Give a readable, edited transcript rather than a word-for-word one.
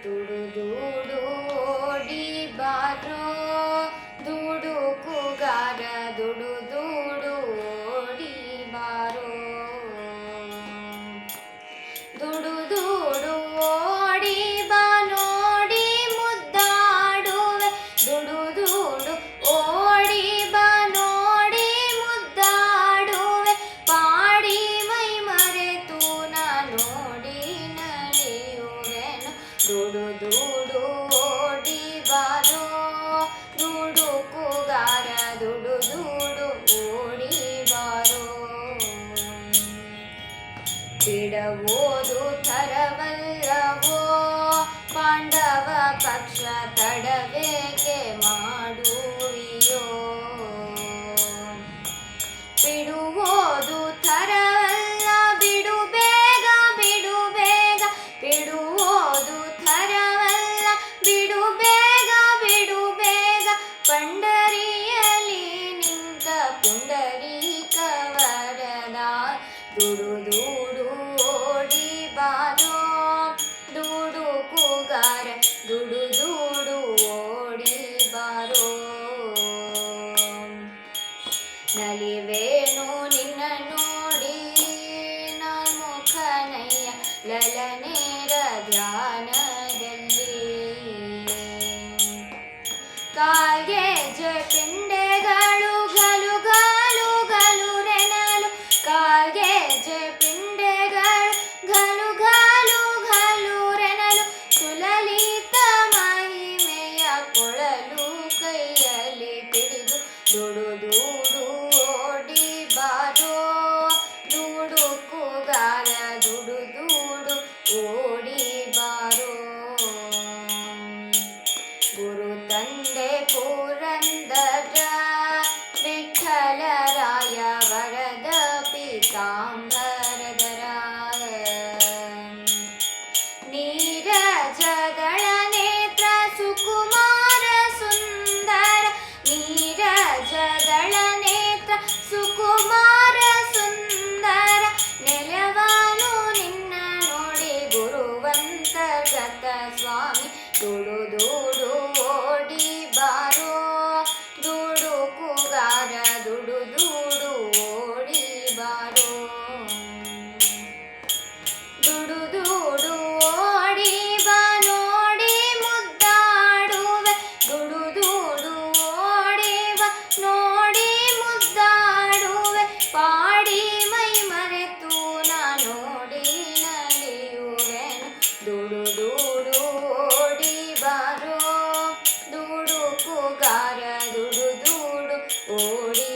ದುಡು ದುಡು ಓಡಿ ಬಾರೋ ದುಡುಕುಗಾರ ದುಡು ದುಡು ಓಡಿ ಬಾರೋ ದುಡು ದುಡು ಓಡಿ ಬಾ ನೋಡಿ ಮುದ್ದಾಡುವೆ ದುಡು ದುಡು ಓಡಿ ಬಾ ನೋಡಿ ಮುದ್ದಾಡುವೆ ಪಾಡಿ ಮೈ ಮರೆತು ನಾ ನೋಡಿ ನಲಿಯುವೆನು ದುಡು ದುಡು ಓಡಿ ಬಾರೋ ದುಡುಕುಗಾರ ದುಡು ದುಡು ಓಡಿ ಬಾರೋ ಬಿಡಬೋದು ಥರವಲ್ಲವೋ ಪಾಂಡವ ಪಕ್ಷ ತಡವೇಕೆ ಮಾಡುವಿಯೋ ಬಿಡುವುದು ಥರವಲ್ಲ ಬಿಡು ಬೇಗ ಬಿಡು ಬೇಗ ಬಿಡುವುದು ಥರವಲ್ಲ ಬಿಡು ಬೇಗ ಬಿಡು ಬೇಗ ಪಂಡರಿಯಲ್ಲಿ ನಿಂತ ಪುಂಡರೀಕ ವರದ ದುಡು ದುಡು ಓಡಿ ಬಾರೋ ದುಡುಕುಗಾರ ದುಡು ದುಡು ಓಡಿ ಬಾರೋ ನಲಿವೇನು ನಿನ್ನ ನೋಡಿ ನನ್ಮುಖನಯ್ಯ ಲಲನೇರ ಧ್ಯಾನದಲ್ಲಿ ಕಾಲ್ಗೆ ಪಿಂಡೆಗಳು ಗಲು ಗಲು ಗಲು ರೆನಲು ಕಾಲ್ಗೆ ಪಿಂಡೆಗಳು ಗಲು ಗಲು ಗಲು ರೆನಲು ಸುಲಲಿತ ಮಹಿಮೆಯ ಕೊಳಲು ಕೈಯಲ್ಲಿ ಹಿಡಿದು ದುಡು ದುಡು ಓಡಿ ಬಾರೋ ದುಡುಕುಗಾರ ದುಡು ದುಡು ಓಡಿ ಬಾರೋ ಗುರು ತಂದೆ ಪುರಂದರ ವಿಠಲರಾಯ ವರದ ಪೀತಾಂಬರಧರ ನೀರಜದಳ ನೇತ್ರ ಸುಕುಮಾರ ಸುಂದರ ನೀರಜದಳ ನೇತ್ರ ಸುಕುಮಾರ ಸುಂದರ ನೆಲವಾನು ನಿನ್ನ ನೋಡಿ ಗುರುವಂತರ್ಗತ ಸ್ವಾಮಿ ದುಡು ದುಡು ಓಡಿ ಬಾರೋ ದುಡುಕುಗಾರ ದುಡು ದುಡು ಓಡಿ ಬಾರೋ ದುಡು ದುಡು ಓಡಿ ಬಾ ನೋಡಿ ಮುದ್ದಾಡುವೆ ದುಡು ದುಡು ಓಡಿ ಬಾ ನೋಡಿ ಮುದ್ದಾಡುವೆ ಪಾಡಿ ಮೈ ಮರೆತು ನಾ ನೋಡಿ ನಲಿಯುವೆನು ದುಡು ದುಡು ಓಡಿ ಬಾರೋ ದುಡುಕುಗಾರ ದುಡು ದುಡು ಓಡಿ